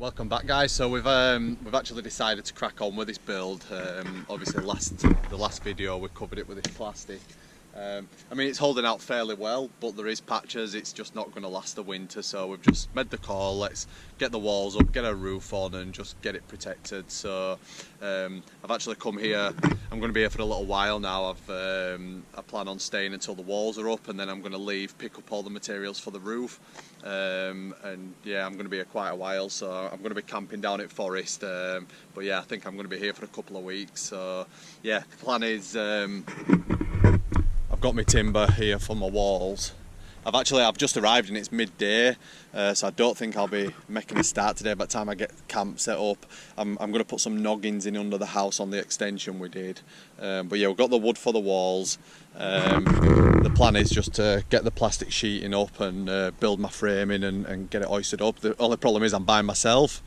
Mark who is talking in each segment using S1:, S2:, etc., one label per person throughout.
S1: Welcome back, guys. So we've actually decided to crack on with this build. Obviously the last video we covered it with this plastic. I mean, it's holding out fairly well, but there is patches. It's just not going to last the winter, so we've just made the call. Let's get the walls up, get a roof on, and just get it protected. So I've actually come here. I'm going to be here for a little while now. I plan on staying until the walls are up, and then I'm going to leave, pick up all the materials for the roof. And yeah, I'm going to be here quite a while, so I'm going to be camping down at Forest. But yeah, I think I'm going to be here for a couple of weeks. So yeah, the plan is I've got my timber here for my walls. I've just arrived and it's midday, so I don't think I'll be making a start today. By the time I get camp set up, I'm going to put some noggins in under the house on the extension we did. But yeah, we've got the wood for the walls. The plan is just to get the plastic sheeting up and build my framing and get it hoisted up. The only problem is I'm by myself,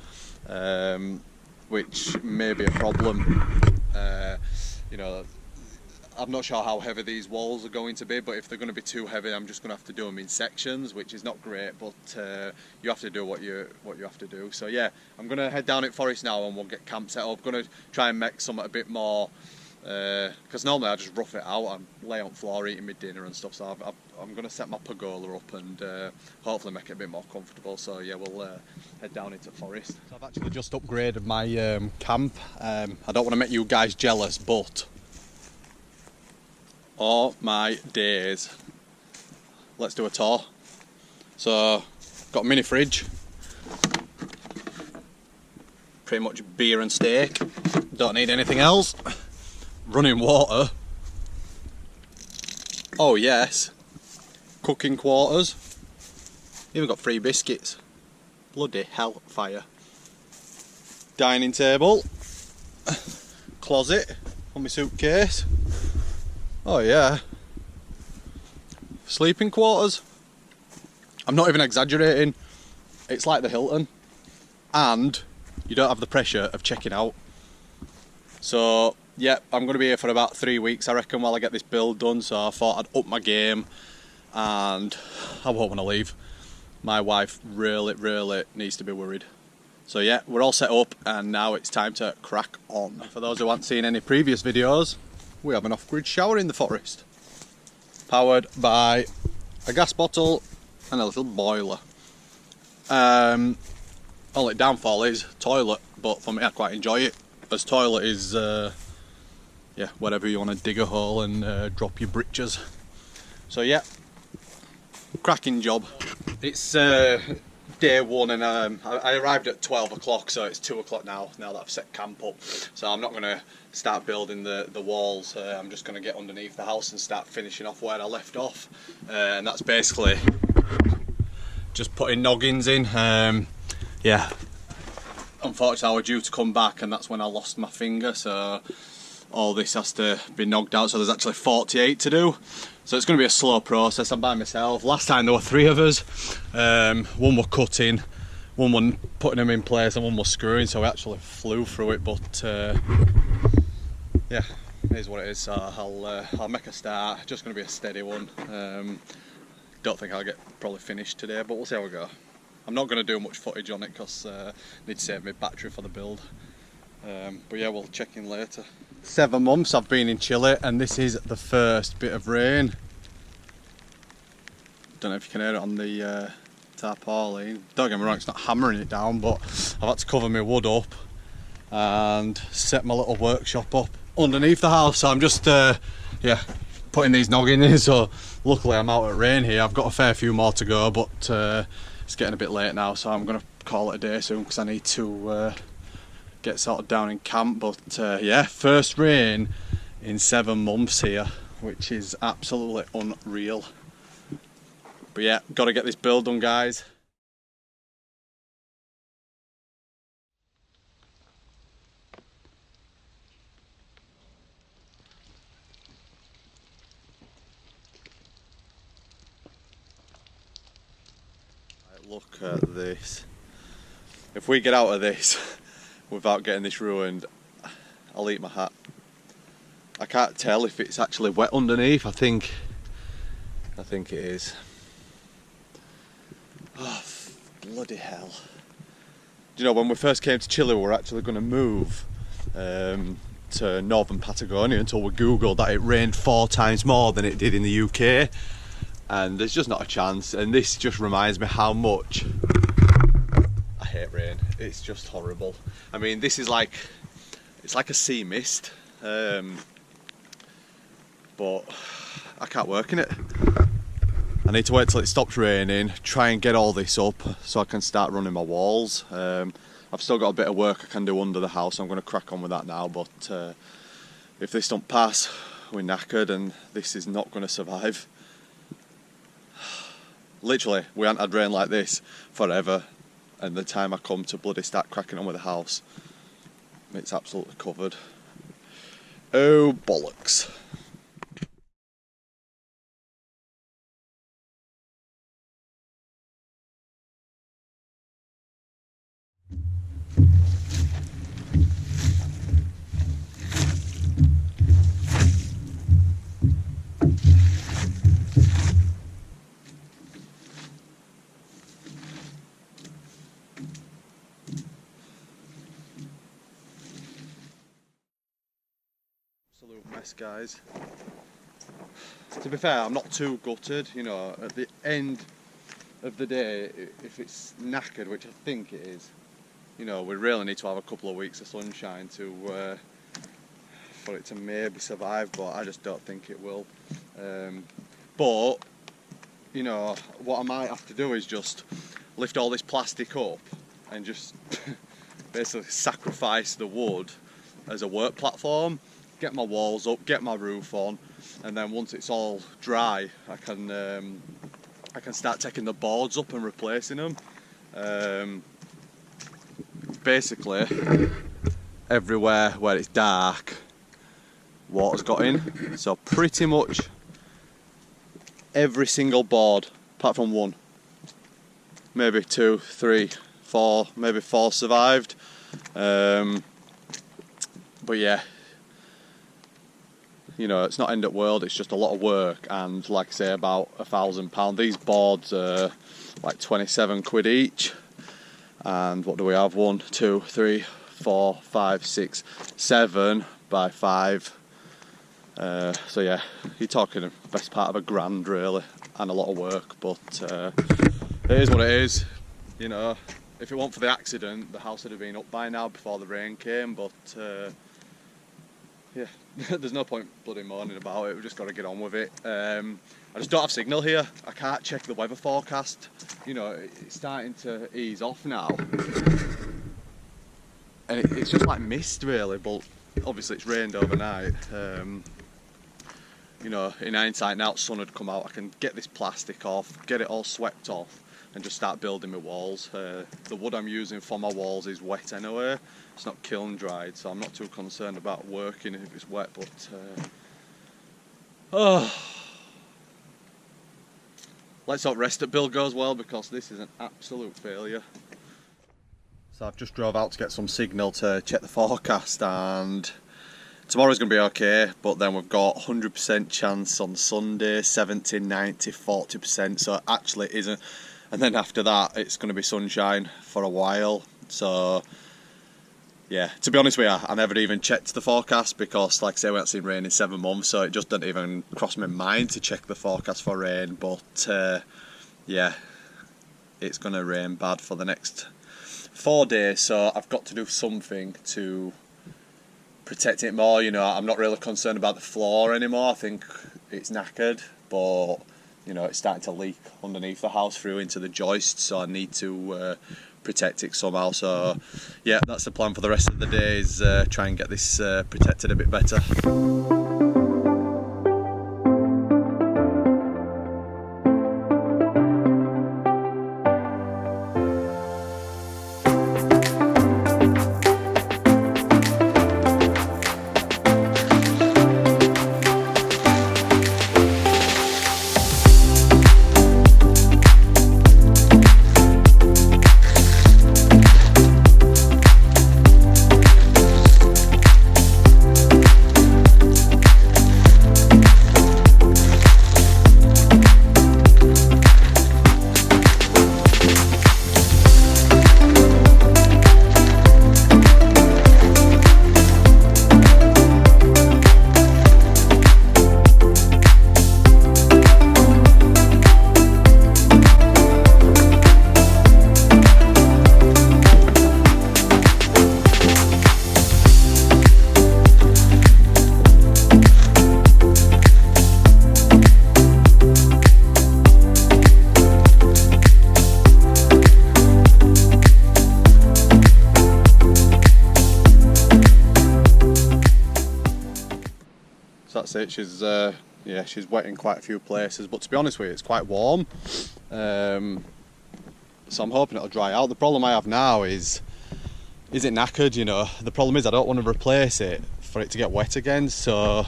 S1: which may be a problem. You know, I'm not sure how heavy these walls are going to be, but if they're going to be too heavy, I'm just going to have to do them in sections, which is not great, but you have to do what you have to do. So yeah, I'm going to head down at Forest now and we'll get camp set up. I'm going to try and make something a bit more, because normally I just rough it out and lay on the floor eating my dinner and stuff, so I'm going to set my pergola up and hopefully make it a bit more comfortable. So yeah, we'll head down into Forest. So I've actually just upgraded my camp. I don't want to make you guys jealous, but oh my days, let's do a tour. So got a mini fridge, pretty much beer and steak, don't need anything else. Running water, oh yes, cooking quarters, even got free biscuits, bloody hellfire. Dining table, closet on my suitcase. Oh yeah, sleeping quarters. I'm not even exaggerating, it's like the Hilton, and you don't have the pressure of checking out. So yeah, I'm going to be here for about 3 weeks I reckon while I get this build done, so I thought I'd up my game and I won't want to leave. My wife really needs to be worried. So yeah, we're all set up and now it's time to crack on. For those who haven't seen any previous videos, we have an off-grid shower in the forest, powered by a gas bottle and a little boiler. Only downfall is toilet, but for me I quite enjoy it, as toilet is yeah, whatever you want to dig a hole and drop your britches. So yeah, cracking job. It's day one and I arrived at 12 o'clock, so it's 2 o'clock now that I've set camp up. So I'm not going to start building the walls. I'm just going to get underneath the house and start finishing off where I left off, and that's basically just putting noggins in. Yeah, unfortunately I was due to come back and that's when I lost my finger, so all this has to be knocked out. So there's actually 48 to do, so it's going to be a slow process. I'm by myself. Last time there were 3 of us. One were cutting, one were putting them in place, and one was screwing, so we actually flew through it. But yeah, it is what it is. So I'll make a start. Just going to be a steady one. Don't think I'll get probably finished today, but we'll see how we go. I'm not going to do much footage on it because I need to save my battery for the build. But yeah, we'll check in later. 7 months I've been in Chile and this is the first bit of rain. Don't know if you can hear it on the tarpaulin. Don't get me wrong, it's not hammering it down, but I've had to cover my wood up and set my little workshop up underneath the house. So I'm just yeah, putting these noggins in. So luckily I'm out at rain here. I've got a fair few more to go, but it's getting a bit late now, so I'm going to call it a day soon because I need to get sorted down in camp. But yeah, first rain in 7 months here, which is absolutely unreal. But yeah, got to get this build done, guys. Right, look at this. If we get out of this without getting this ruined, I'll eat my hat. I can't tell if it's actually wet underneath. I think it is. Oh, bloody hell. you know, when we first came to Chile, we were actually going to move to northern Patagonia until we googled that it rained 4 times more than it did in the UK, and there's just not a chance. And this just reminds me how much I hate rain. It's just horrible. I mean, this is like, it's like a sea mist, but I can't work in it. I need to wait till it stops raining, try and get all this up so I can start running my walls. I've still got a bit of work I can do under the house. I'm going to crack on with that now, but if this don't pass, we're knackered and this is not going to survive. Literally, we haven't had rain like this forever, and the time I come to bloody start cracking on with the house, it's absolutely covered. Oh bollocks. Absolute mess, guys. To be fair, I'm not too gutted, you know. At the end of the day, if it's knackered, which I think it is, you know, we really need to have a couple of weeks of sunshine to for it to maybe survive, but I just don't think it will. But you know, what I might have to do is just lift all this plastic up and just basically sacrifice the wood as a work platform, get my walls up, get my roof on, and then once it's all dry, I can start taking the boards up and replacing them. Basically, everywhere where it's dark, water's got in, so pretty much every single board, apart from one, maybe 2, 3, 4, maybe 4 survived. But yeah, you know, it's not end of world, it's just a lot of work, and like I say, about £1,000. These boards are like 27 quid each, and what do we have? 1, 2, 3, 4, 5, 6, 7 by 5. So yeah, you're talking the best part of £1,000 really, and a lot of work, but it is what it is. You know, if it weren't for the accident, the house would have been up by now before the rain came, but yeah, there's no point bloody moaning about it, we've just got to get on with it. I just don't have signal here, I can't check the weather forecast. You know, it's starting to ease off now, and it's just like mist really, but obviously it's rained overnight. You know, in hindsight now, the sun had come out, I can get this plastic off, get it all swept off, and just start building my walls. The wood I'm using for my walls is wet anyway, it's not kiln dried, so I'm not too concerned about working if it's wet, but let's hope rest at Bill goes well, because this is an absolute failure. So I've just drove out to get some signal to check the forecast, and tomorrow's going to be okay, but then we've got 100% chance on Sunday, 70, 90, 40%, so it actually isn't. And then after that, it's going to be sunshine for a while. So yeah, to be honest with you, I never even checked the forecast, because like I say, we haven't seen rain in 7 months, so it just didn't even cross my mind to check the forecast for rain. But yeah, it's going to rain bad for the next 4 days, so I've got to do something to protect it more. You know, I'm not really concerned about the floor anymore, I think it's knackered, but you know, it's starting to leak underneath the house through into the joists, so I need to protect it somehow. So yeah, that's the plan for the rest of the day, is try and get this protected a bit better. that's it. She's yeah, she's wet in quite a few places, but to be honest with you, it's quite warm. So I'm hoping it'll dry out. The problem I have now is it knackered, you know. The problem is I don't want to replace it for it to get wet again, so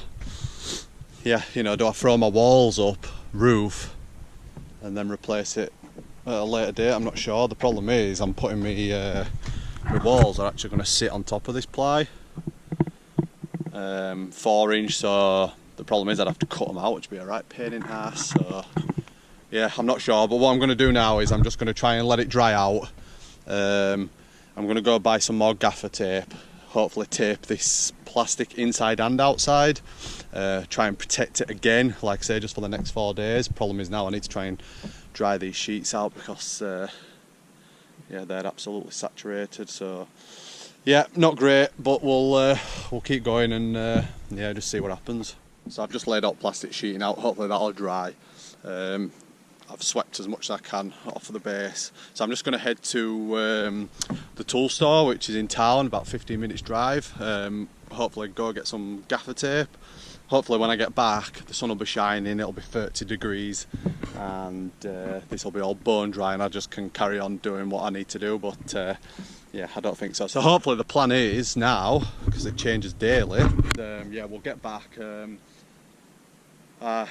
S1: yeah, you know, do I throw my walls up, roof, and then replace it at a later date? I'm not sure. The problem is I'm putting my walls are actually going to sit on top of this ply, 4-inch, so the problem is I'd have to cut them out, which would be a right pain in the ass. So yeah, I'm not sure, but what I'm going to do now is I'm just going to try and let it dry out. I'm going to go buy some more gaffer tape, hopefully tape this plastic inside and outside, try and protect it again, like I say, just for the next 4 days. Problem is now I need to try and dry these sheets out because yeah, they're absolutely saturated. So yeah, not great, but we'll keep going and yeah, just see what happens. So I've just laid out plastic sheeting out, hopefully that'll dry. I've swept as much as I can off of the base, so I'm just going to head to the tool store, which is in town, about 15 minutes drive. Hopefully go get some gaffer tape. Hopefully when I get back the sun will be shining, it'll be 30 degrees, and this will be all bone dry and I just can carry on doing what I need to do, but yeah, I don't think so. So hopefully the plan is now, because it changes daily, yeah, we'll get back,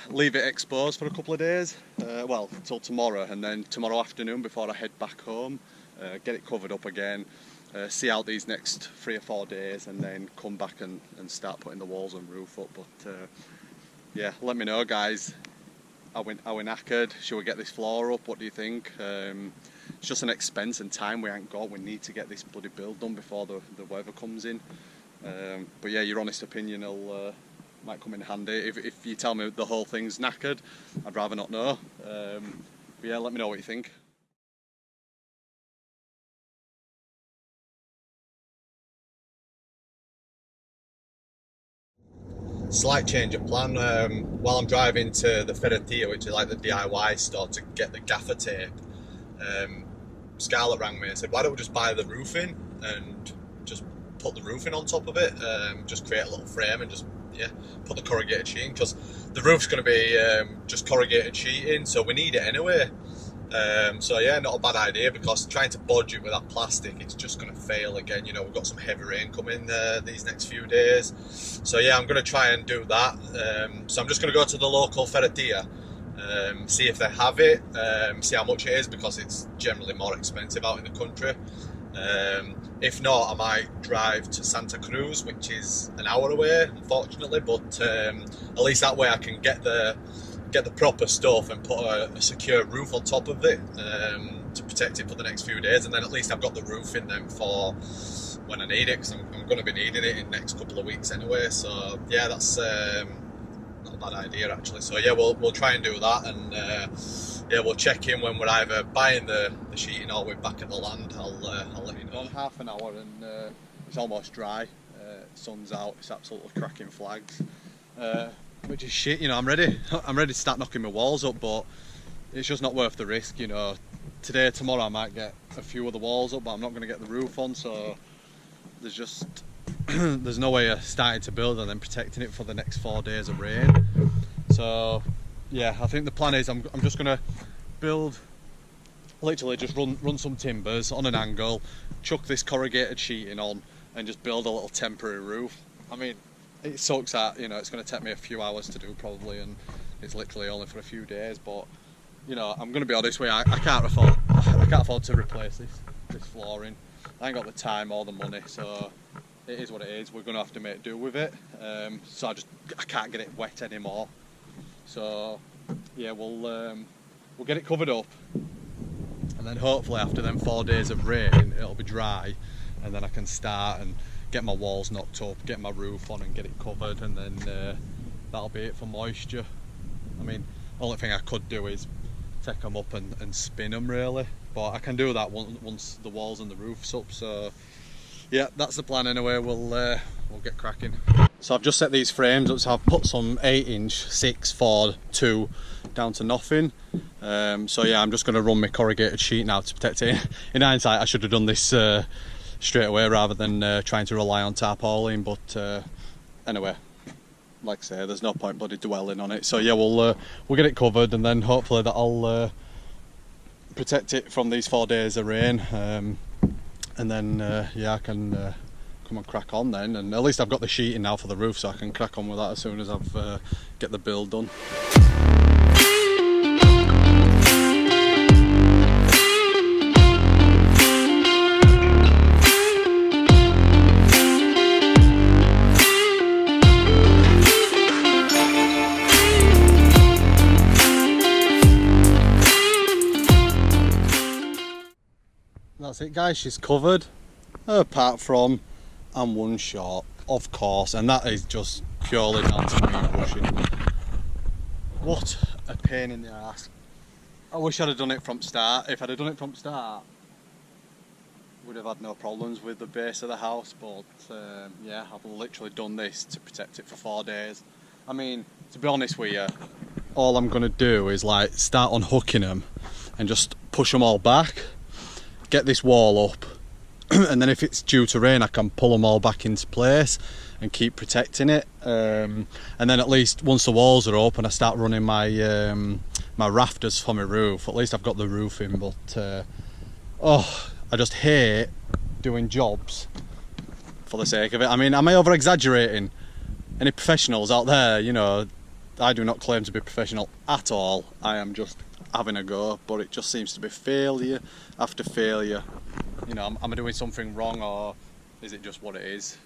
S1: leave it exposed for a couple of days, well, until tomorrow, and then tomorrow afternoon before I head back home, get it covered up again, see out these next 3 or 4 days, and then come back and start putting the walls and roof up. But yeah, let me know, guys. Are we knackered? Should we get this floor up? What do you think? It's just an expense and time we ain't got. We need to get this bloody build done before the weather comes in. But yeah, your honest opinion might come in handy. If you tell me the whole thing's knackered, I'd rather not know. But yeah, let me know what you think. Slight change of plan. While I'm driving to the Ferreteria, which is like the DIY store, to get the gaffer tape, Scarlett rang me and said, why don't we just buy the roofing and just put the roofing on top of it, just create a little frame and just, yeah, put the corrugated sheeting, because the roof's going to be just corrugated sheeting, so we need it anyway. So yeah, not a bad idea, because trying to budget with that plastic, it's just going to fail again. You know, we've got some heavy rain coming these next few days, so yeah, I'm going to try and do that. So I'm just going to go to the local Ferreteria, see if they have it, see how much it is, because it's generally more expensive out in the country. If not, I might drive to Santa Cruz, which is an hour away, unfortunately, but at least that way I can get the proper stuff and put a secure roof on top of it, to protect it for the next few days, and then at least I've got the roof in them for when I need it, because I'm going to be needing it in the next couple of weeks anyway. So yeah, that's not a bad idea actually. So yeah, we'll try and do that, and yeah, we'll check in when we're either buying the sheeting or we're back at the land. I'll let you know. In half an hour and it's almost dry. Sun's out. It's absolutely cracking flags. Which is shit, you know. I'm ready to start knocking my walls up, but it's just not worth the risk, you know. Today, tomorrow I might get a few of the walls up, but I'm not going to get the roof on, so there's just there's no way of starting to build and then protecting it for the next 4 days of rain. So yeah, I think the plan is I'm just going to build, literally just run some timbers on an angle, chuck this corrugated sheeting on, and just build a little temporary roof. I mean, it sucks that, you know, it's going to take me a few hours to do probably, and it's literally only for a few days, but you know, I'm going to be honest with you, I can't afford to replace this flooring. I ain't got the time or the money, so it is what it is. We're going to have to make do with it. So I can't get it wet anymore. So yeah, we'll get it covered up, and then hopefully after them 4 days of rain it'll be dry, and then I can start and get my walls knocked up, get my roof on and get it covered, and then that'll be it for moisture. I mean, the only thing I could do is take them up and spin them really, but I can do that once the walls and the roof's up. So yeah, that's the plan anyway. We'll get cracking. So I've just set these frames up, so I've put some 8-inch 642 down to nothing. So yeah, I'm just going to run my corrugated sheet now to protect it. In hindsight, I should have done this straight away rather than trying to rely on tarpaulin, but anyway, like I say, there's no point bloody dwelling on it. So yeah, we'll get it covered, and then hopefully that'll protect it from these 4 days of rain. And then yeah, I can come and crack on then, and at least I've got the sheeting now for the roof, so I can crack on with that as soon as I've get the build done. That's it guys, she's covered, apart from I'm one short, of course, and that is just purely down to me rushing. What a pain in the ass. I wish I'd have done it from start. If I'd have done it from start, would have had no problems with the base of the house, but yeah, I've literally done this to protect it for 4 days. I mean, to be honest with you, all I'm going to do is like start unhooking them and just push them all back, get this wall up, and then if it's due to rain I can pull them all back into place and keep protecting it, and then at least once the walls are open I start running my my rafters for my roof. At least I've got the roof in, but oh, I just hate doing jobs for the sake of it. I mean, am I over exaggerating? Any professionals out there, you know, I do not claim to be professional at all. I am just having a go, but it just seems to be failure after failure. You know, am I doing something wrong, or is it just what it is?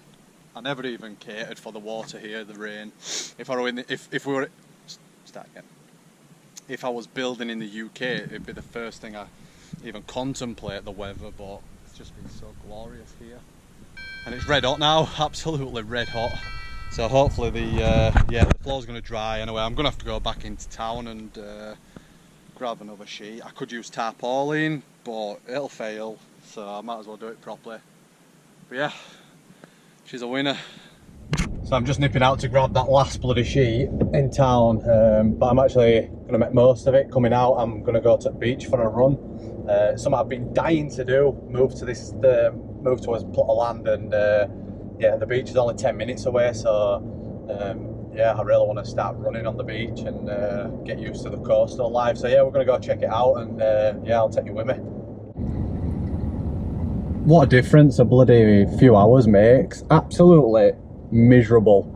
S1: I never even catered for the water here, the rain. If I were in the, if we were start again. If I was building in the UK, it'd be the first thing I even contemplate the weather, but it's just been so glorious here. And it's red hot now, absolutely red hot. So hopefully the yeah, the floor's going to dry anyway. I'm going to have to go back into town and grab another sheet. I could use tarpaulin, but it'll fail, so I might as well do it properly. But yeah, she's a winner. So I'm just nipping out to grab that last bloody sheet in town, but I'm actually going to make most of it. Coming out, I'm going to go to the beach for a run. Something I've been dying to do, move to a plot of land, and yeah, the beach is only 10 minutes away, so yeah, I really want to start running on the beach and get used to the coastal life. So yeah, we're going to go check it out, and yeah, I'll take you with me. What a difference a bloody few hours makes. Absolutely miserable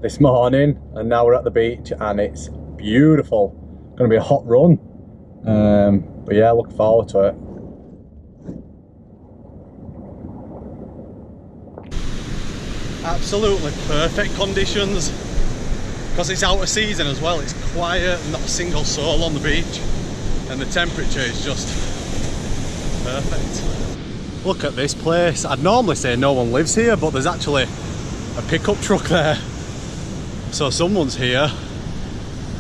S1: this morning, and now we're at the beach and it's beautiful. Going to be a hot run, but yeah, looking forward to it. Absolutely perfect conditions, because it's out of season as well. It's quiet, not a single soul on the beach, and the temperature is just perfect. Look at this place. I'd normally say no one lives here, but there's actually a pickup truck there, so someone's here,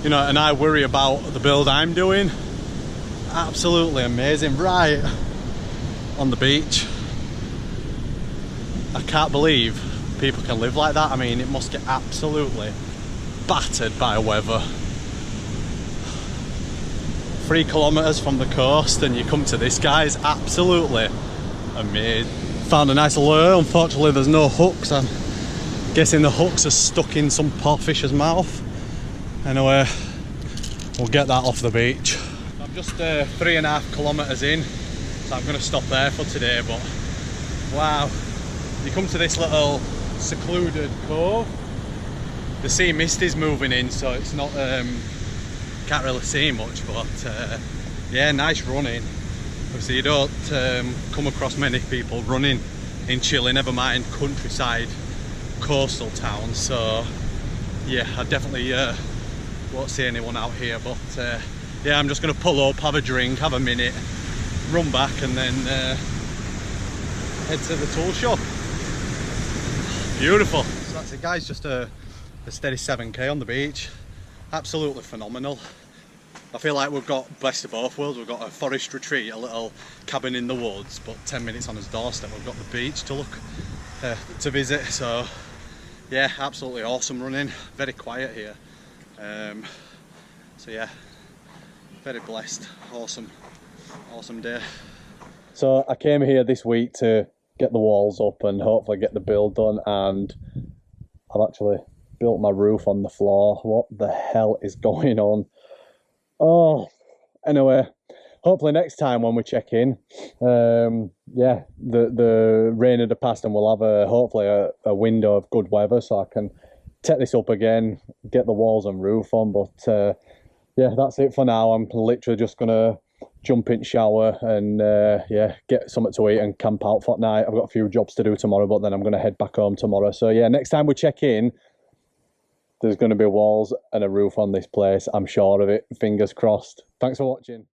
S1: you know, and I worry about the build I'm doing. Absolutely amazing, right on the beach. I can't believe people can live like that. I mean, it must get absolutely battered by weather. 3 kilometers from the coast and you come to this, guys. Absolutely amazing. Found a nice lure. Unfortunately there's no hooks. I'm guessing the hooks are stuck in some poor fish's mouth. Anyway, we'll get that off the beach. I'm just 3.5 kilometers in, so I'm going to stop there for today. But wow, you come to this little secluded cove. The sea mist is moving in, so it's not can't really see much, but yeah, nice running. Obviously you don't come across many people running in Chile, never mind countryside coastal towns, so yeah, I definitely won't see anyone out here. But yeah, I'm just going to pull up, have a drink, have a minute, run back, and then head to the tool shop. Beautiful. So that's it, guys, just a steady 7k on the beach. Absolutely phenomenal. I feel like we've got best of both worlds. We've got a forest retreat, a little cabin in the woods, but 10 minutes on his doorstep we've got the beach to look to visit. So yeah, absolutely awesome running. Very quiet here, so yeah, very blessed. Awesome day. So I came here this week to get the walls up and hopefully get the build done, and I've actually built my roof on the floor. What the hell is going on? Oh, anyway, hopefully next time when we check in, yeah, the rain had passed and we'll have hopefully a window of good weather so I can take this up again, get the walls and roof on. But yeah, that's it for now. I'm literally just gonna jump in, shower, and yeah, get something to eat and camp out for night. I've got a few jobs to do tomorrow, but then I'm gonna head back home tomorrow. So yeah, next time we check in, there's going to be walls and a roof on this place. I'm sure of it. Fingers crossed. Thanks for watching.